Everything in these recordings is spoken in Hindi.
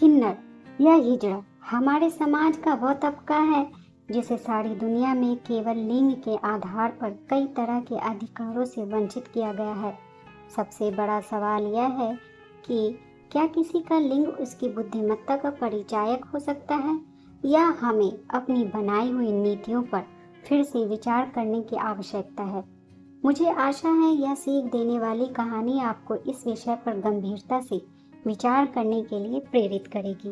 किन्नर या हिजड़ा हमारे समाज का वह तबका है जिसे सारी दुनिया में केवल लिंग के आधार पर कई तरह के अधिकारों से वंचित किया गया है। सबसे बड़ा सवाल यह है कि क्या किसी का लिंग उसकी बुद्धिमत्ता का परिचायक हो सकता है, या हमें अपनी बनाई हुई नीतियों पर फिर से विचार करने की आवश्यकता है। मुझे आशा है यह सीख देने वाली कहानी आपको इस विषय पर गंभीरता से विचार करने के लिए प्रेरित करेगी।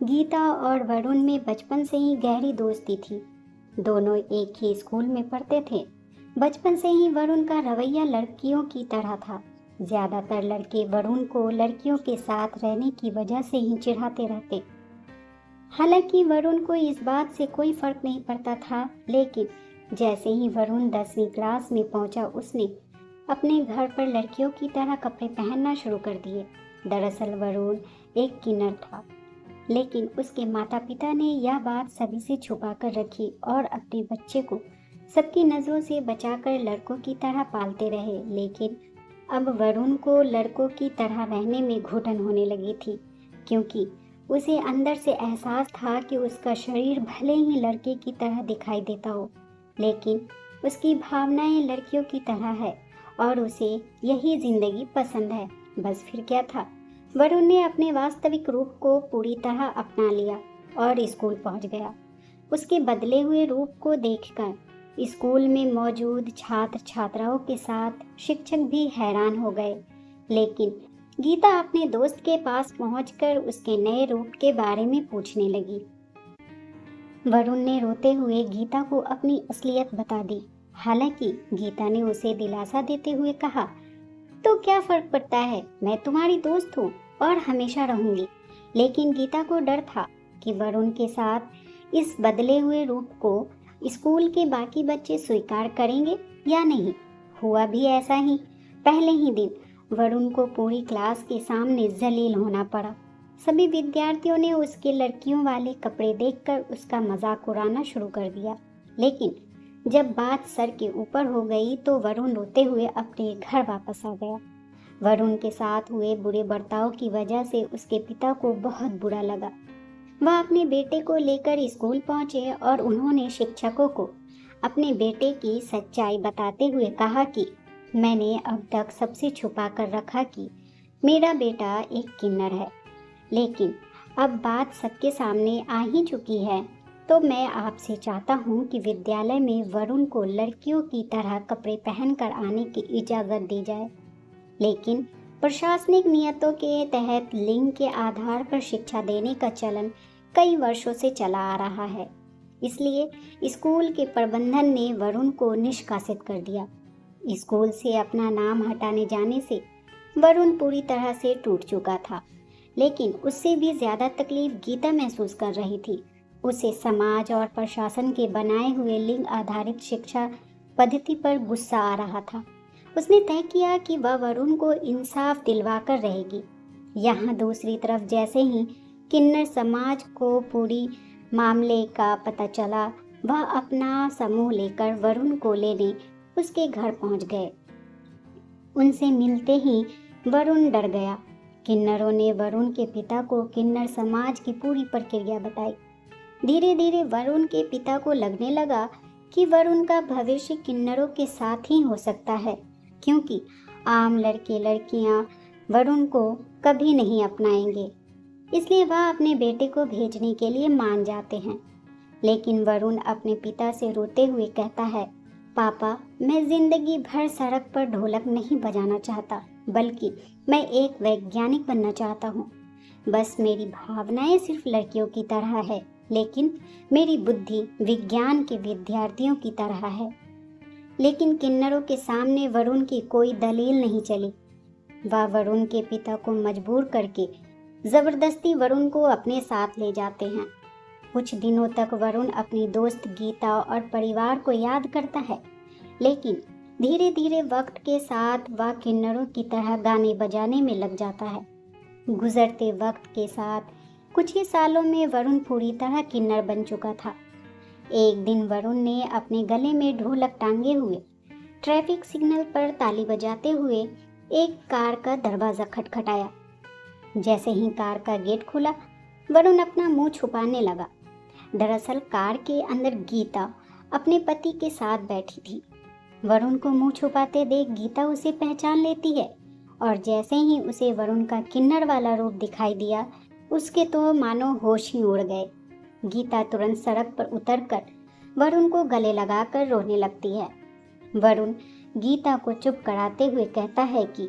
गीता और वरुण में बचपन से ही गहरी दोस्ती थी। दोनों एक ही स्कूल में पढ़ते थे। बचपन से ही वरुण का रवैया लड़कियों की तरह था। ज्यादातर लड़के वरुण को लड़कियों के साथ रहने की वजह से ही चिढ़ाते रहते। हालांकि वरुण को इस बात से कोई फर्क नहीं पड़ता था, लेकिन जैसे ही वरुण 10वीं क्लास में पहुंचा, उसने अपने घर पर लड़कियों की तरह कपड़े पहनना शुरू कर दिए। दरअसल वरुण एक किन्नर था, लेकिन उसके माता पिता ने यह बात सभी से छुपा कर रखी और अपने बच्चे को सबकी नज़रों से बचाकर लड़कों की तरह पालते रहे। लेकिन अब वरुण को लड़कों की तरह रहने में घुटन होने लगी थी, क्योंकि उसे अंदर से एहसास था कि उसका शरीर भले ही लड़के की तरह दिखाई देता हो, लेकिन उसकी भावनाएं लड़कियों की तरह है और उसे यही जिंदगी पसंद है। बस फिर क्या था, वरुण ने अपने वास्तविक रूप को पूरी तरह अपना लिया और स्कूल पहुंच गया। उसके बदले हुए रूप को देखकर स्कूल में मौजूद छात्र छात्राओं के साथ शिक्षक भी हैरान हो गए। लेकिन गीता अपने दोस्त के पास पहुंचकर उसके नए रूप के बारे में पूछने लगी। वरुण ने रोते हुए गीता को अपनी असलियत बता दी। हालांकि गीता ने उसे दिलासा देते हुए कहा, तो क्या फर्क पड़ता है, मैं तुम्हारी दोस्त हूँ और हमेशा रहूंगी। लेकिन गीता को डर था कि वरुण के साथ इस बदले हुए रूप को स्कूल के बाकी बच्चे स्वीकार करेंगे या नहीं। हुआ भी ऐसा ही। पहले ही दिन वरुण को पूरी क्लास के सामने जलील होना पड़ा। सभी विद्यार्थियों ने उसके लड़कियों वाले कपड़े देखकर उसका मजाक उड़ाना शुरू कर दिया। लेकिन जब बात सर के ऊपर हो गई तो वरुण रोते हुए अपने घर वापस आ गया। वरुण के साथ हुए बुरे बर्ताव की वजह से उसके पिता को बहुत बुरा लगा। वह अपने बेटे को लेकर स्कूल पहुंचे और उन्होंने शिक्षकों को अपने बेटे की सच्चाई बताते हुए कहा कि मैंने अब तक सबसे छुपा कर रखा कि मेरा बेटा एक किन्नर है, लेकिन अब बात सबके सामने आ ही चुकी है, तो मैं आपसे चाहता हूँ कि विद्यालय में वरुण को लड़कियों की तरह कपड़े पहनकर आने की इजाज़त दी जाए। लेकिन प्रशासनिक नियतों के तहत लिंग के आधार पर शिक्षा देने का चलन कई वर्षों से चला आ रहा है। इसलिए स्कूल के प्रबंधन ने वरुण को निष्कासित कर दिया। स्कूल से अपना नाम हटाने जाने से वरुण पूरी तरह से टूट चुका था, लेकिन उससे भी ज्यादा तकलीफ गीता महसूस कर रही थी। उसे समाज और प्रशासन के बनाए हुए लिंग आधारित शिक्षा पद्धति पर गुस्सा आ रहा था। उसने तय किया कि वह वरुण को इंसाफ दिलवाकर रहेगी। यहाँ दूसरी तरफ जैसे ही किन्नर समाज को पूरी मामले का पता चला, वह अपना समूह लेकर वरुण को लेने उसके घर पहुंच गए। उनसे मिलते ही वरुण डर गया। किन्नरों ने वरुण के पिता को किन्नर समाज की पूरी प्रक्रिया बताई। धीरे धीरे वरुण के पिता को लगने लगा कि वरुण का भविष्य किन्नरों के साथ ही हो सकता है, क्योंकि आम लड़के लड़कियां वरुण को कभी नहीं अपनाएंगे। इसलिए वह अपने बेटे को भेजने के लिए मान जाते हैं। लेकिन वरुण अपने पिता से रोते हुए कहता है, पापा, मैं जिंदगी भर सड़क पर ढोलक नहीं बजाना चाहता, बल्कि मैं एक वैज्ञानिक बनना चाहता हूँ। बस मेरी भावनाएं सिर्फ लड़कियों की तरह है, लेकिन मेरी बुद्धि विज्ञान के विद्यार्थियों की तरह है। लेकिन किन्नरों के सामने वरुण की कोई दलील नहीं चली। वह वरुण के पिता को मजबूर करके जबरदस्ती वरुण को अपने साथ ले जाते हैं। कुछ दिनों तक वरुण अपनी दोस्त गीता और परिवार को याद करता है, लेकिन धीरे धीरे वक्त के साथ वह किन्नरों की तरह गाने बजाने में लग जाता है। गुजरते वक्त के साथ कुछ ही सालों में वरुण पूरी तरह किन्नर बन चुका था। एक दिन वरुण ने अपने गले में ढोलक टांगे हुए ट्रैफिक सिग्नल पर ताली बजाते हुए एक कार का दरवाजा खटखटाया। जैसे ही कार का गेट खुला, वरुण अपना मुंह छुपाने लगा। दरअसल कार के अंदर गीता अपने पति के साथ बैठी थी। वरुण को मुंह छुपाते देख गीता उसे पहचान लेती है और जैसे ही उसे वरुण का किन्नर वाला रूप दिखाई दिया, उसके तो मानो होश ही उड़ गए। गीता तुरंत सड़क पर उतरकर वरुण को गले लगाकर रोने लगती है। वरुण गीता को चुप कराते हुए कहता है कि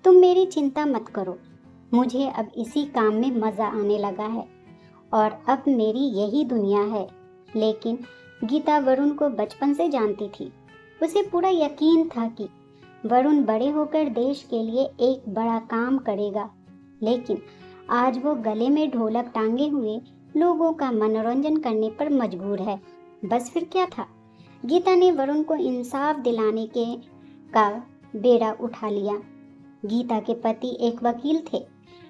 तुम मेरी चिंता मत करो, मुझे अब इसी काम में मज़ा आने लगा है और अब मेरी यही दुनिया है। लेकिन गीता वरुण को बचपन से जानती थी। उसे पूरा यकीन था कि वरुण बड़े होकर देश के लिए एक बड़ा काम करेगा, लेकिन आज वो गले में ढोलक टांगे हुए लोगों का मनोरंजन करने पर मजबूर है। बस फिर क्या था, गीता ने वरुण को इंसाफ दिलाने का बेड़ा उठा लिया। गीता के पति एक वकील थे,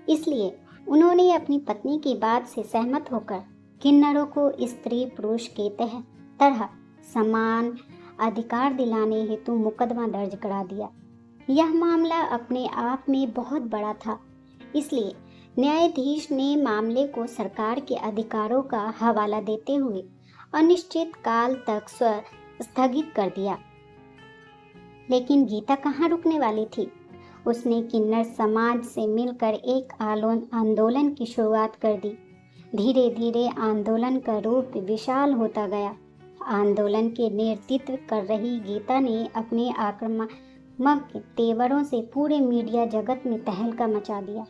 इसलिए उन्होंने अपनी पत्नी की बात से सहमत होकर किन्नरों को स्त्री पुरुष के तरह समान अधिकार दिलाने हेतु मुकदमा दर्ज करा दिया। यह मामला अपने आप में बहुत बड़ा था, इसलिए न्यायाधीश ने मामले को सरकार के अधिकारों का हवाला देते हुए अनिश्चित काल तक स्थगित कर दिया। लेकिन गीता कहाँ रुकने वाली थी। उसने किन्नर समाज से मिलकर एक आंदोलन की शुरुआत कर दी। धीरे धीरे आंदोलन का रूप विशाल होता गया। आंदोलन के नेतृत्व कर रही गीता ने अपने आक्रामक तेवरों से पूरे मीडिया जगत में तहलका मचा दिया।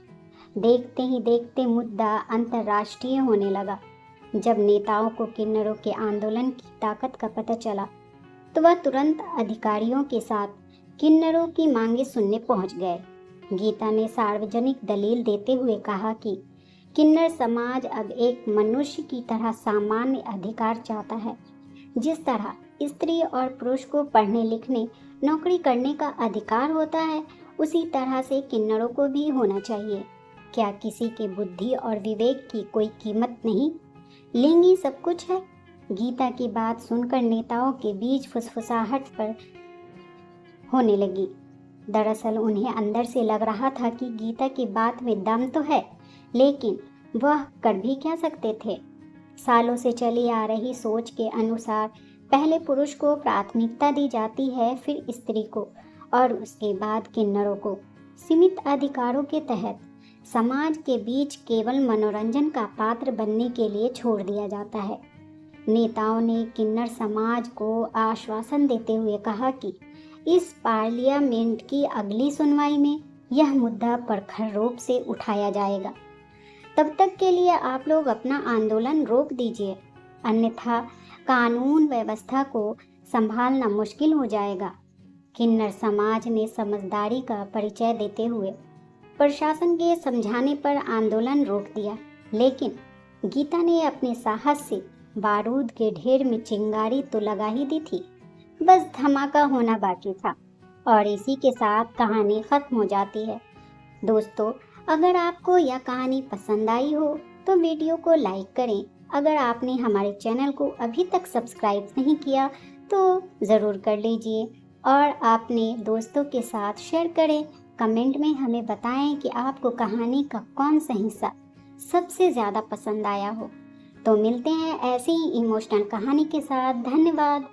देखते ही देखते मुद्दा अंतर्राष्ट्रीय होने लगा। जब नेताओं को किन्नरों के आंदोलन की ताकत का पता चला, तो वह तुरंत अधिकारियों के साथ किन्नरों की मांगे सुनने पहुंच गए। गीता ने सार्वजनिक दलील देते हुए कहा कि किन्नर समाज अब एक मनुष्य की तरह सामान्य अधिकार चाहता है। जिस तरह स्त्री और पुरुष को पढ़ने लिखने नौकरी करने का अधिकार होता है, उसी तरह से किन्नरों को भी होना चाहिए। क्या किसी के बुद्धि और विवेक की कोई कीमत नहीं? लिंग ही सब कुछ है। गीता की बात सुनकर नेताओं के बीच फुसफुसाहट पर होने लगी। दरअसल उन्हें अंदर से लग रहा था कि गीता की बात में दम तो है, लेकिन वह कर भी क्या सकते थे। सालों से चली आ रही सोच के अनुसार पहले पुरुष को प्राथमिकता दी जाती है, फिर स्त्री को और उसके बाद किन्नरों को। सीमित अधिकारों के तहत समाज के बीच केवल मनोरंजन का पात्र बनने के लिए छोड़ दिया जाता है। नेताओं ने किन्नर समाज को आश्वासन देते हुए कहा कि इस पार्लियामेंट की अगली सुनवाई में यह मुद्दा प्रखर रूप से उठाया जाएगा। तब तक के लिए आप लोग अपना आंदोलन रोक दीजिए, अन्यथा कानून व्यवस्था को संभालना मुश्किल हो जाएगा। किन्नर समाज ने समझदारी का परिचय देते हुए प्रशासन के समझाने पर आंदोलन रोक दिया, लेकिन गीता ने अपने साहस से बारूद के ढेर में चिंगारी तो लगा ही दी थी। बस धमाका होना बाकी था और इसी के साथ कहानी खत्म हो जाती है। दोस्तों, अगर आपको यह कहानी पसंद आई हो तो वीडियो को लाइक करें। अगर आपने हमारे चैनल को अभी तक सब्सक्राइब नहीं किया तो ज़रूर कर लीजिए और अपने दोस्तों के साथ शेयर करें। कमेंट में हमें बताएं कि आपको कहानी का कौन सा हिस्सा सबसे ज़्यादा पसंद आया हो। तो मिलते हैं ऐसी ही इमोशनल कहानी के साथ। धन्यवाद।